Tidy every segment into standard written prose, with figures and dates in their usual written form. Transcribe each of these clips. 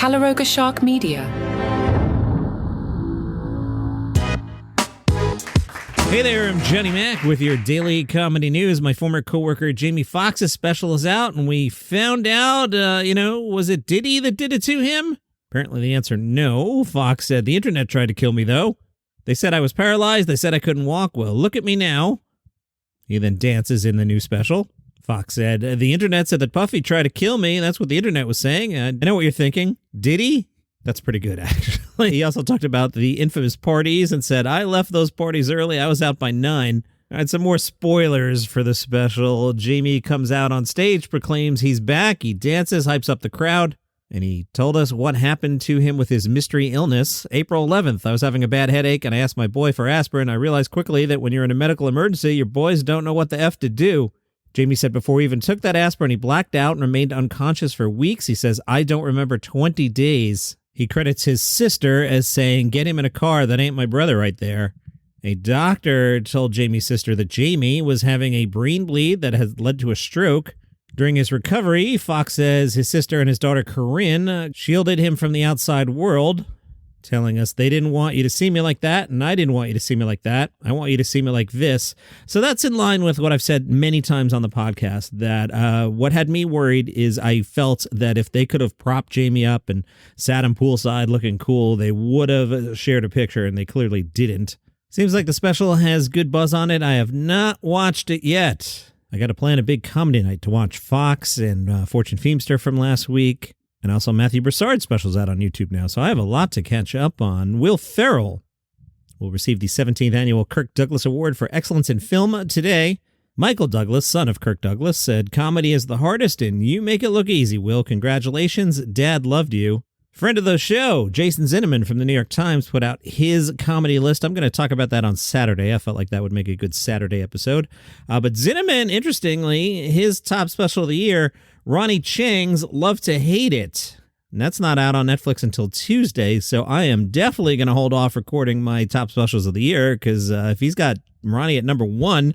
Calaroga Shark Media. Hey there, I'm Johnny Mac with your daily comedy news. My former coworker Jamie Foxx's special is out, and we found out, was it Diddy that did it to him? Apparently the answer, no. Fox said, the internet tried to kill me, though. They said I was paralyzed. They said I couldn't walk. Well, look at me now. He then dances in the new special. Fox said, the internet said that Puffy tried to kill me. That's what the internet was saying. I know what you're thinking. Did he? That's pretty good, actually. He also talked about the infamous parties and said, I left those parties early. I was out by 9. All right, some more spoilers for the special. Jamie comes out on stage, proclaims he's back. He dances, hypes up the crowd. And he told us what happened to him with his mystery illness. April 11th, I was having a bad headache, and I asked my boy for aspirin. I realized quickly that when you're in a medical emergency, your boys don't know what the F to do. Jamie said before he even took that aspirin, he blacked out and remained unconscious for weeks. He says, I don't remember 20 days. He credits his sister as saying, get him in a car. That ain't my brother right there. A doctor told Jamie's sister that Jamie was having a brain bleed that has led to a stroke. During his recovery, Fox says his sister and his daughter Corinne shielded him from the outside world, telling us they didn't want you to see me like that, and I didn't want you to see me like that. I want you to see me like this. So that's in line with what I've said many times on the podcast, that what had me worried is I felt that if they could have propped Jamie up and sat him poolside looking cool, they would have shared a picture, and they clearly didn't. Seems like the special has good buzz on it. I have not watched it yet. I got to plan a big comedy night to watch Fox and Fortune Feimster from last week. And also Matthew Broussard's specials out on YouTube now, so I have a lot to catch up on. Will Ferrell will receive the 17th annual Kirk Douglas Award for Excellence in Film today. Michael Douglas, son of Kirk Douglas, said, comedy is the hardest and you make it look easy, Will. Congratulations. Dad loved you. Friend of the show, Jason Zinneman from the New York Times put out his comedy list. I'm going to talk about that on Saturday. I felt like that would make a good Saturday episode. But Zinneman, interestingly, his top special of the year, Ronnie Chang's Love to Hate It. And that's not out on Netflix until Tuesday, so I am definitely going to hold off recording my top specials of the year, because if he's got Ronnie at number 1,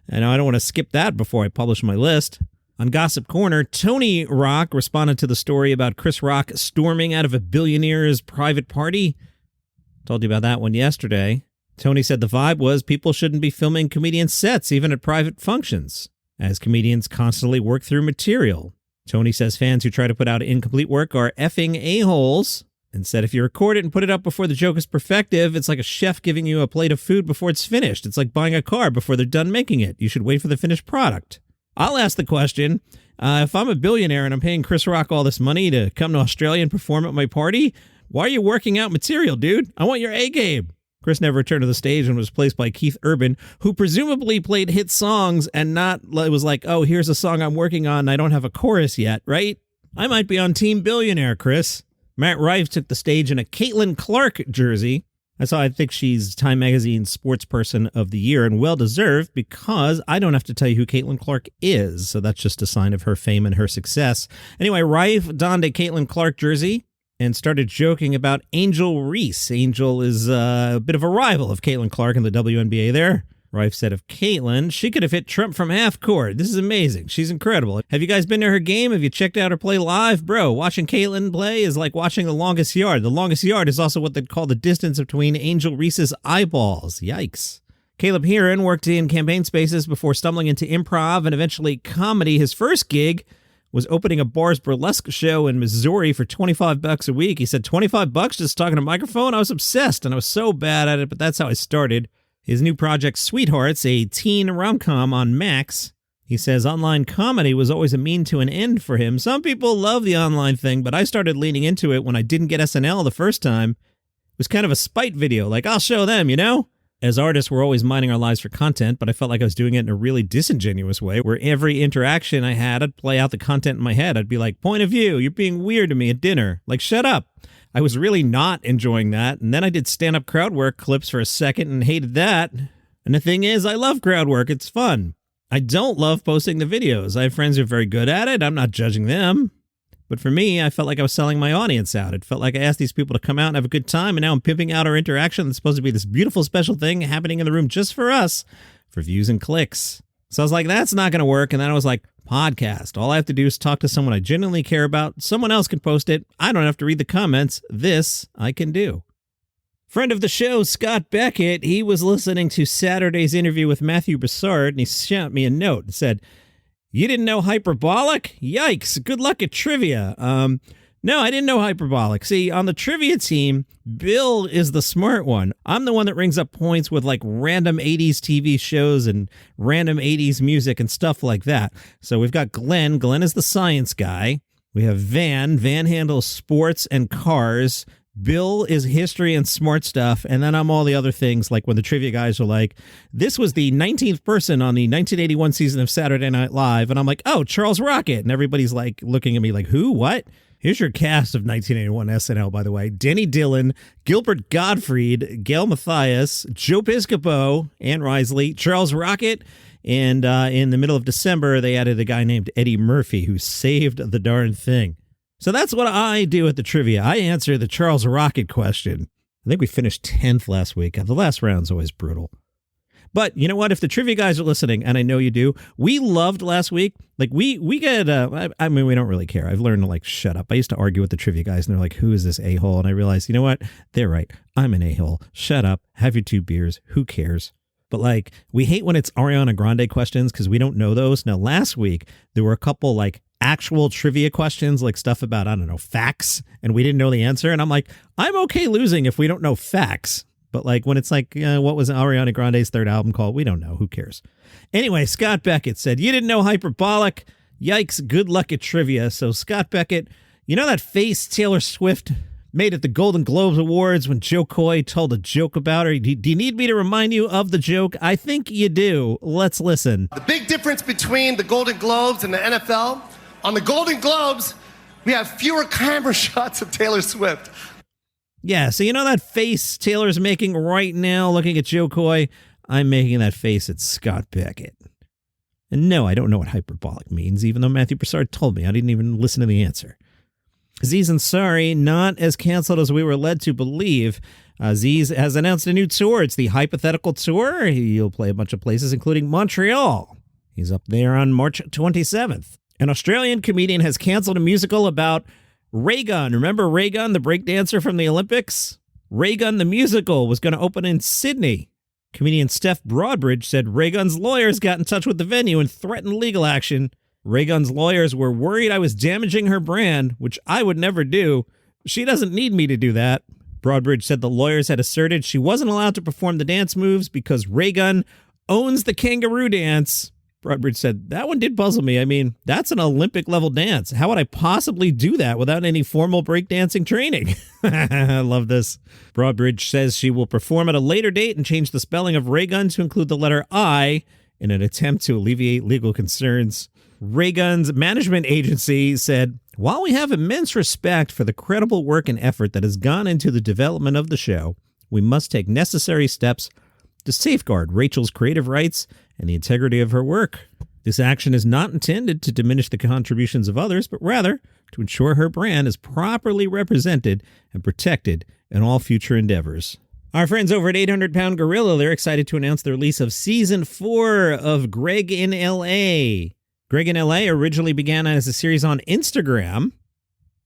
and I don't want to skip that before I publish my list. On Gossip Corner, Tony Rock responded to the story about Chris Rock storming out of a billionaire's private party. Told you about that one yesterday. Tony said the vibe was people shouldn't be filming comedian sets, even at private functions, as comedians constantly work through material. Tony says fans who try to put out incomplete work are effing a-holes, and said if you record it and put it up before the joke is perfective, it's like a chef giving you a plate of food before it's finished. It's like buying a car before they're done making it. You should wait for the finished product. I'll ask the question, if I'm a billionaire and I'm paying Chris Rock all this money to come to Australia and perform at my party, why are you working out material, dude? I want your A-game. Chris never returned to the stage and was replaced by Keith Urban, who presumably played hit songs and it was like, oh, here's a song I'm working on and I don't have a chorus yet, right? I might be on Team Billionaire, Chris. Matt Rife took the stage in a Caitlyn Clark jersey. I think she's Time Magazine's Sports Person of the Year, and well-deserved, because I don't have to tell you who Caitlyn Clark is, so that's just a sign of her fame and her success. Anyway, Rife donned a Caitlyn Clark jersey and started joking about Angel Reese. Angel is a bit of a rival of Caitlyn Clark in the WNBA there. Rife said of Caitlyn, she could have hit Trump from half court. This is amazing. She's incredible. Have you guys been to her game? Have you checked out her play live? Bro, watching Caitlyn play is like watching the longest yard. The longest yard is also what they'd call the distance between Angel Reese's eyeballs. Yikes. Caleb Heron worked in campaign spaces before stumbling into improv and eventually comedy. His first gig was opening a bar's burlesque show in Missouri for $25 a week. He said, $25 just talking to a microphone? I was obsessed and I was so bad at it, but that's how I started. His new project, Sweethearts, a teen rom-com on Max. He says online comedy was always a mean to an end for him. Some people love the online thing, but I started leaning into it when I didn't get SNL the first time. It was kind of a spite video, like, I'll show them, you know? As artists, we're always mining our lives for content, but I felt like I was doing it in a really disingenuous way, where every interaction I had, I'd play out the content in my head. I'd be like, point of view, you're being weird to me at dinner. Like, shut up. I was really not enjoying that, and then I did stand-up crowd work clips for a second and hated that. And the thing is, I love crowd work. It's fun. I don't love posting the videos. I have friends who are very good at it. I'm not judging them. But for me, I felt like I was selling my audience out. It felt like I asked these people to come out and have a good time, and now I'm pimping out our interaction that's supposed to be this beautiful special thing happening in the room just for us, for views and clicks. So I was like, that's not going to work. And then I was like, podcast. All I have to do is talk to someone I genuinely care about. Someone else can post it. I don't have to read the comments. This I can do. Friend of the show, Scott Beckett, he was listening to Saturday's interview with Matthew Broussard, and he sent me a note and said, "You didn't know hyperbolic? Yikes, good luck at trivia." No, I didn't know hyperbolic. See, on the trivia team, Bill is the smart one. I'm the one that rings up points with like random 80s TV shows and random 80s music and stuff like that. So we've got Glenn. Glenn is the science guy. We have Van. Van handles sports and cars. Bill is history and smart stuff, and then I'm all the other things, like when the trivia guys are like, this was the 19th person on the 1981 season of Saturday Night Live, and I'm like, oh, Charles Rocket, and everybody's like looking at me like, who, what? Here's your cast of 1981 SNL, by the way. Denny Dillon, Gilbert Gottfried, Gail Mathias, Joe Piscopo, Ann Risley, Charles Rocket, and in the middle of December, they added a guy named Eddie Murphy, who saved the darn thing. So that's what I do at the trivia. I answer the Charles Rocket question. I think we finished 10th last week. The last round's always brutal. But you know what? If the trivia guys are listening, and I know you do, we loved last week. Like we get, I mean, we don't really care. I've learned to like shut up. I used to argue with the trivia guys and they're like, who is this a-hole? And I realized, you know what? They're right. I'm an a-hole. Shut up. Have your 2 beers. Who cares? But like, we hate when it's Ariana Grande questions because we don't know those. Now, last week, there were a couple like actual trivia questions, like stuff about, I don't know, facts, and we didn't know the answer. And I'm like, I'm okay losing if we don't know facts. But like when it's like, what was Ariana Grande's 3rd album called? We don't know. Who cares? Anyway, Scott Beckett said, you didn't know hyperbolic? Yikes, good luck at trivia. So Scott Beckett, you know that face Taylor Swift made at the Golden Globes Awards when Joe Coy told a joke about her? Do you need me to remind you of the joke? I think you do. Let's listen. The big difference between the Golden Globes and the NFL, on the Golden Globes, we have fewer camera shots of Taylor Swift. Yeah, so you know that face Taylor's making right now looking at Joe Coy? I'm making that face at Scott Beckett. And no, I don't know what hyperbolic means, even though Matthew Broussard told me. I didn't even listen to the answer. Aziz Ansari, not as canceled as we were led to believe. Aziz has announced a new tour. It's the Hypothetical Tour. He'll play a bunch of places, including Montreal. He's up there on March 27th. An Australian comedian has canceled a musical about Raygun. Remember Raygun, the breakdancer from the Olympics? Raygun the musical was going to open in Sydney. Comedian Steph Broadbridge said Raygun's lawyers got in touch with the venue and threatened legal action. Raygun's lawyers were worried I was damaging her brand, which I would never do. She doesn't need me to do that. Broadbridge said the lawyers had asserted she wasn't allowed to perform the dance moves because Raygun owns the kangaroo dance. Broadbridge said, that one did puzzle me. I mean, that's an Olympic-level dance. How would I possibly do that without any formal breakdancing training? I love this. Broadbridge says she will perform at a later date and change the spelling of Raygun to include the letter I in an attempt to alleviate legal concerns. Raygun's management agency said, while we have immense respect for the credible work and effort that has gone into the development of the show, we must take necessary steps to safeguard Rachel's creative rights and the integrity of her work. This action is not intended to diminish the contributions of others, but rather to ensure her brand is properly represented and protected in all future endeavors. Our friends over at 800 Pound Gorilla, they're excited to announce the release of Season 4 of Greg in L.A. Greg in L.A. originally began as a series on Instagram.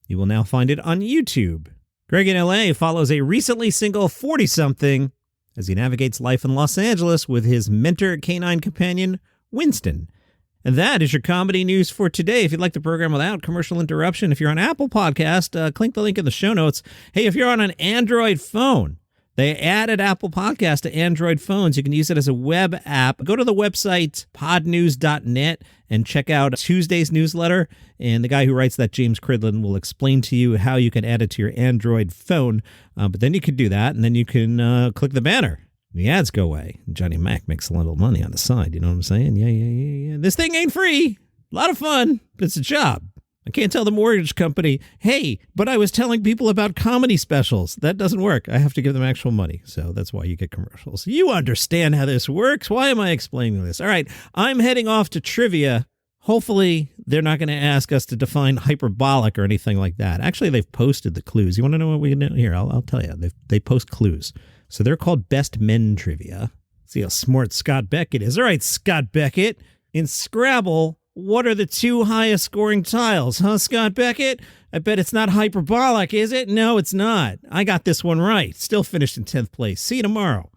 You will now find it on YouTube. Greg in L.A. follows a recently single 40-something as he navigates life in Los Angeles with his mentor canine companion, Winston. And that is your comedy news for today. If you'd like the program without commercial interruption, if you're on Apple Podcast, click the link in the show notes. Hey, if you're on an Android phone, they added Apple Podcast to Android phones. You can use it as a web app. Go to the website podnews.net and check out Tuesday's newsletter. And the guy who writes that, James Cridlin, will explain to you how you can add it to your Android phone. But then you can do that, and then you can click the banner. The ads go away. Johnny Mac makes a little money on the side. You know what I'm saying? Yeah. This thing ain't free. A lot of fun, but it's a job. I can't tell the mortgage company, hey, but I was telling people about comedy specials. That doesn't work. I have to give them actual money. So that's why you get commercials. You understand how this works. Why am I explaining this? All right, I'm heading off to trivia. Hopefully, they're not going to ask us to define hyperbolic or anything like that. Actually, they've posted the clues. You want to know what we can do? Here, I'll tell you. They post clues. So they're called Best Men Trivia. See how smart Scott Beckett is. All right, Scott Beckett. In Scrabble, what are the 2 highest scoring tiles, huh, Scott Beckett? I bet it's not hyperbolic, is it? No, it's not. I got this one right. Still finished in 10th place. See you tomorrow.